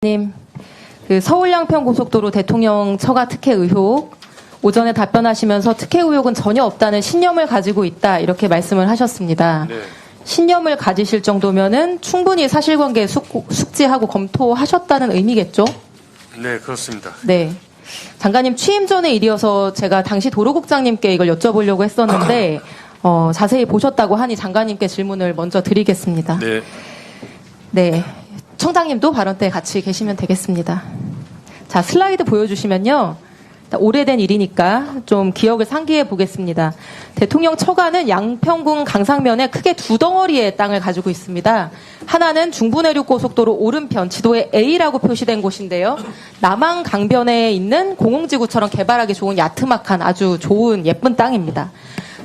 님, 그 서울 양평 고속도로 대통령 처가 특혜 의혹 오전에 답변하시면서 특혜 의혹은 전혀 없다는 신념을 가지고 있다 이렇게 말씀을 하셨습니다. 네. 신념을 가지실 정도면은 충분히 사실관계 숙지하고 검토하셨다는 의미겠죠? 네, 그렇습니다. 네. 장관님 취임 전의 일이어서 제가 당시 도로국장님께 이걸 여쭤보려고 했었는데 자세히 보셨다고 하니 장관님께 질문을 먼저 드리겠습니다. 네. 네. 청장님도 발언 때 같이 계시면 되겠습니다. 자, 슬라이드 보여주시면요. 오래된 일이니까 좀 기억을 상기해 보겠습니다. 대통령 처가는 양평군 강상면에 크게 두 덩어리의 땅을 가지고 있습니다. 하나는 중부내륙고속도로 오른편 지도에 A라고 표시된 곳인데요. 남한 강변에 있는 공흥지구처럼 개발하기 좋은 야트막한 아주 좋은 예쁜 땅입니다.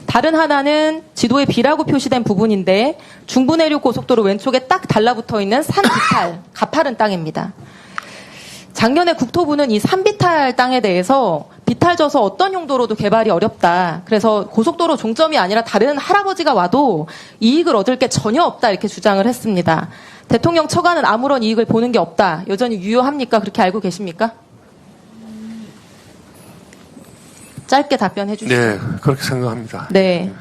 다른 하나는 지도에 B라고 표시된 부분인데 중부내륙고속도로 왼쪽에 딱 달라붙어 있는 산비탈, 가파른 땅입니다. 작년에 국토부는 이 산비탈 땅에 대해서 비탈져서 어떤 용도로도 개발이 어렵다. 그래서 고속도로 종점이 아니라 다른 할아버지가 와도 이익을 얻을 게 전혀 없다 이렇게 주장을 했습니다. 대통령 처가는 아무런 이익을 보는 게 없다. 여전히 유효합니까? 그렇게 알고 계십니까? 짧게 답변해 주시죠. 네, 그렇게 생각합니다. 네.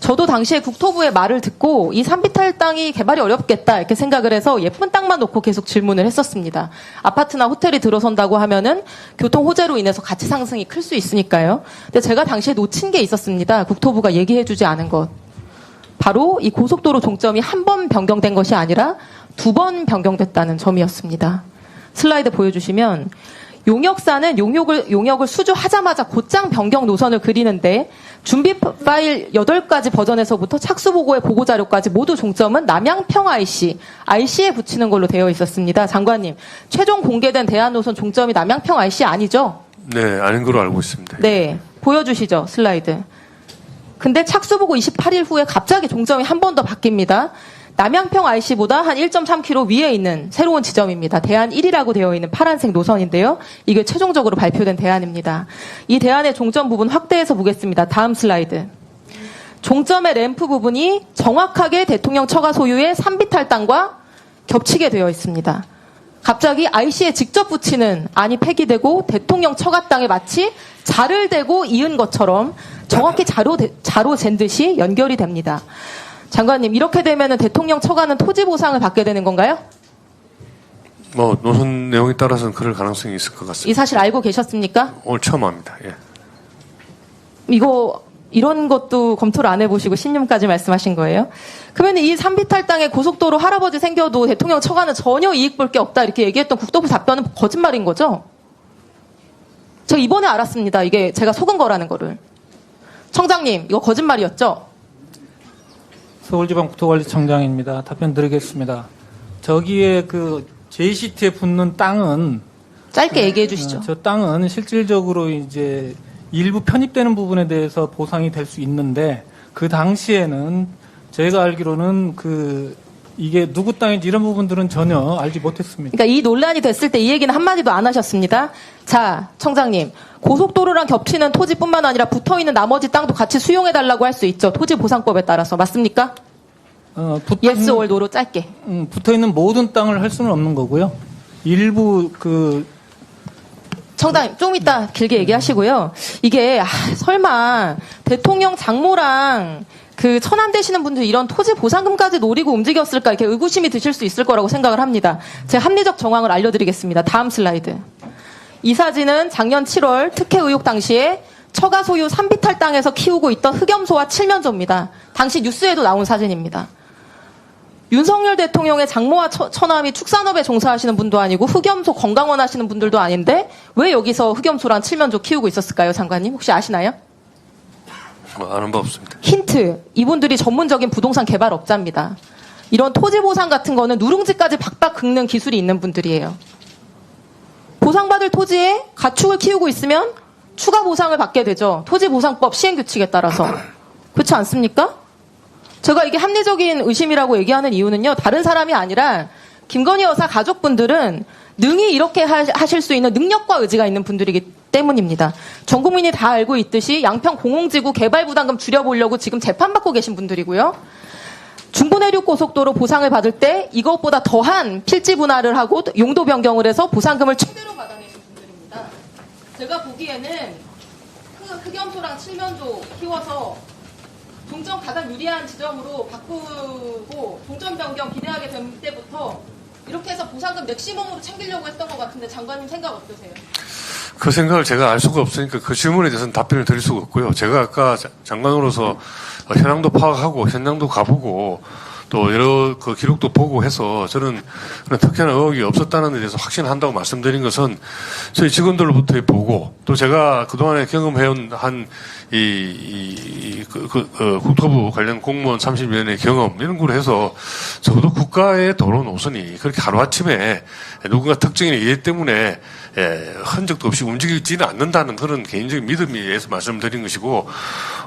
저도 당시에 국토부의 말을 듣고 이 산비탈 땅이 개발이 어렵겠다 이렇게 생각을 해서 예쁜 땅만 놓고 계속 질문을 했었습니다. 아파트나 호텔이 들어선다고 하면은 교통 호재로 인해서 가치 상승이 클 수 있으니까요. 근데 제가 당시에 놓친 게 있었습니다. 국토부가 얘기해 주지 않은 것. 바로 이 고속도로 종점이 한 번 변경된 것이 아니라 두 번 변경됐다는 점이었습니다. 슬라이드 보여주시면 용역사는 용역을 수주하자마자 곧장 변경 노선을 그리는데 준비 파일 8가지 버전에서부터 착수보고의 보고자료까지 모두 종점은 남양평 IC에 붙이는 걸로 되어 있었습니다. 장관님, 최종 공개된 대안 노선 종점이 남양평 IC 아니죠? 네, 아닌 걸로 알고 있습니다. 네, 보여주시죠, 슬라이드. 근데 착수보고 28일 후에 갑자기 종점이 한 번 더 바뀝니다. 남양평 IC보다 한 1.3km 위에 있는 새로운 지점입니다. 대안 1이라고 되어 있는 파란색 노선인데요. 이게 최종적으로 발표된 대안입니다. 이 대안의 종점 부분 확대해서 보겠습니다. 다음 슬라이드. 종점의 램프 부분이 정확하게 대통령 처가 소유의 산비탈 땅과 겹치게 되어 있습니다. 갑자기 IC에 직접 붙이는 안이 폐기되고 대통령 처가 땅에 마치 자를 대고 이은 것처럼 정확히 자로 잰 듯이 연결이 됩니다. 장관님, 이렇게 되면 대통령 처가는 토지 보상을 받게 되는 건가요? 뭐 노선 내용에 따라서는 그럴 가능성이 있을 것 같습니다. 이 사실 알고 계셨습니까? 오늘 처음 합니다. 예. 이런 것도 검토를 안 해보시고 신념까지 말씀하신 거예요? 그러면 이 산비탈 땅에 고속도로 할아버지 생겨도 대통령 처가는 전혀 이익 볼 게 없다 이렇게 얘기했던 국토부 답변은 거짓말인 거죠? 제가 이번에 알았습니다. 이게 제가 속은 거라는 거를. 청장님, 이거 거짓말이었죠? 서울지방국토관리청장입니다. 답변 드리겠습니다. 저기에 그 JCT에 붙는 땅은 짧게 얘기해 주시죠. 저 땅은 실질적으로 이제 일부 편입되는 부분에 대해서 보상이 될 수 있는데 그 당시에는 제가 알기로는 이게 누구 땅인지 이런 부분들은 전혀 알지 못했습니다. 그러니까 이 논란이 됐을 때 이 얘기는 한마디도 안 하셨습니다. 자, 청장님. 고속도로랑 겹치는 토지뿐만 아니라 붙어있는 나머지 땅도 같이 수용해달라고 할 수 있죠. 토지보상법에 따라서. 맞습니까? yes or no로 짧게. 붙어있는 모든 땅을 할 수는 없는 거고요. 일부 청장님, 좀 이따 길게 얘기하시고요. 이게, 설마, 대통령 장모랑 천안 되시는 분들 이런 토지 보상금까지 노리고 움직였을까 이렇게 의구심이 드실 수 있을 거라고 생각을 합니다. 제가 합리적 정황을 알려드리겠습니다. 다음 슬라이드. 이 사진은 작년 7월 특혜 의혹 당시에 처가 소유 산비탈 땅에서 키우고 있던 흑염소와 칠면조입니다. 당시 뉴스에도 나온 사진입니다. 윤석열 대통령의 장모와 처남이 축산업에 종사하시는 분도 아니고 흑염소 건강원 하시는 분들도 아닌데 왜 여기서 흑염소랑 칠면조 키우고 있었을까요, 장관님? 혹시 아시나요? 아는 바 없습니다. 힌트. 이분들이 전문적인 부동산 개발업자입니다. 이런 토지 보상 같은 거는 누룽지까지 박박 긁는 기술이 있는 분들이에요. 보상받을 토지에 가축을 키우고 있으면 추가 보상을 받게 되죠. 토지보상법 시행규칙에 따라서. 그렇지 않습니까? 제가 이게 합리적인 의심이라고 얘기하는 이유는요. 다른 사람이 아니라 김건희 여사 가족분들은 능히 이렇게 하실 수 있는 능력과 의지가 있는 분들이기 때문입니다. 전 국민이 다 알고 있듯이 양평 공흥지구 개발 부담금 줄여보려고 지금 재판받고 계신 분들이고요. 중부내륙고속도로 보상을 받을 때 이것보다 더한 필지 분할을 하고 용도 변경을 해서 보상금을 최대로 받아내신 분들입니다. 제가 보기에는 흑염소랑 칠면조 키워서 종점 가장 유리한 지점으로 바꾸고 종점 변경 비대하게 된 때부터 이렇게 해서 보상금 맥시멈으로 챙기려고 했던 것 같은데 장관님 생각 어떠세요? 그 생각을 제가 알 수가 없으니까 그 질문에 대해서는 답변을 드릴 수가 없고요. 제가 아까 장관으로서 현황도 파악하고 현장도 가보고 또 여러 그 기록도 보고 해서 저는 그런 특혜나 의혹이 없었다는 데 대해서 확신한다고 말씀드린 것은 저희 직원들로부터 보고 또 제가 그동안에 경험해온 국토부 관련 공무원 30년의 경험 이런 걸 해서 적어도 국가의 도로 노선이 그렇게 하루아침에 누군가 특정인의 이해 때문에 흔적도 없이 움직이지는 않는다는 그런 개인적인 믿음에 의해서 말씀드린 것이고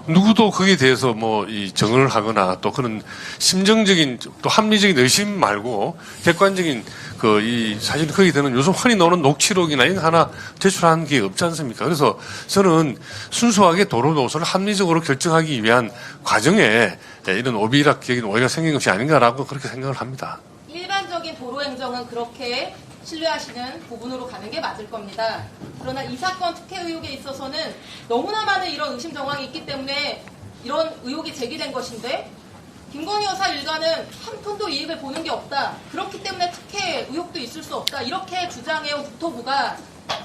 누구도 거기에 대해서 이 정언을 하거나 또 그런 심정적인 또 합리적인 의심 말고 객관적인 사실 거기 되는 요즘 흔히 나오는 녹취록이나 이런 하나 제출한 게 없지 않습니까? 그래서 저는 순수하게 도로 노선을 합리적으로 결정하기 위한 과정에 이런 오비락적인 오해가 생긴 것이 아닌가라고 그렇게 생각을 합니다. 일반적인 도로 행정은 그렇게 신뢰하시는 부분으로 가는 게 맞을 겁니다. 그러나 이 사건 특혜 의혹에 있어서는 너무나 많은 이런 의심 정황이 있기 때문에 이런 의혹이 제기된 것인데 김건희 여사 일가는 한 푼도 이익을 보는 게 없다. 그렇기 때문에 특혜 의혹도 있을 수 없다. 이렇게 주장해온 국토부가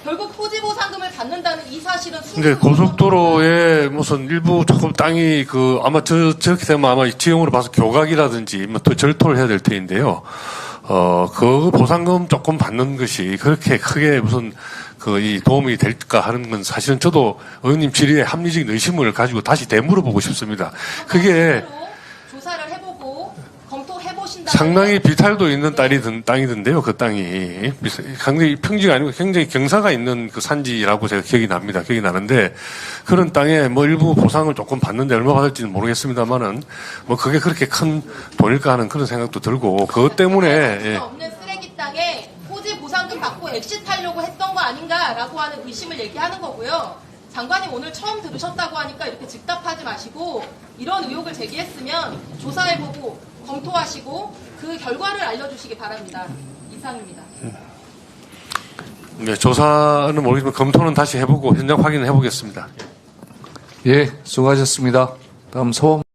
결국 토지보상금을 받는다는 이 사실은 근데 고속도로에 무슨 일부 조금 땅이 아마 저렇게 되면 아마 지형으로 봐서 교각이라든지 또 절토를 해야 될 테인데요. 그 보상금 조금 받는 것이 그렇게 크게 무슨 이 도움이 될까 하는 건 사실은 저도 의원님 질의에 합리적인 의심을 가지고 다시 되물어보고 싶습니다. 그게 조사를 해보고 검토해보신다. 상당히 비탈도 있는 땅이던데요. 그 땅이 굉장히 평지가 아니고 굉장히 경사가 있는 그 산지라고 제가 기억이 나는데 그런 땅에 일부 보상을 조금 받는데 얼마 받을지는 모르겠습니다만은 그게 그렇게 큰 돈일까 하는 그런 생각도 들고 그것 때문에 없는 쓰레기 땅에 토지 보상금 받고 엑시트하려고 했던 거 아닌가라고 하는 의심을 얘기하는 거고요. 장관님 오늘 처음 들으셨다고 하니까 이렇게 즉답하지 마시고 이런 의혹을 제기했으면 조사해보고 검토하시고 그 결과를 알려주시기 바랍니다. 이상입니다. 네, 조사는 모르겠지만 검토는 다시 해보고 현장 확인을 해보겠습니다. 예, 수고하셨습니다. 다음 소원.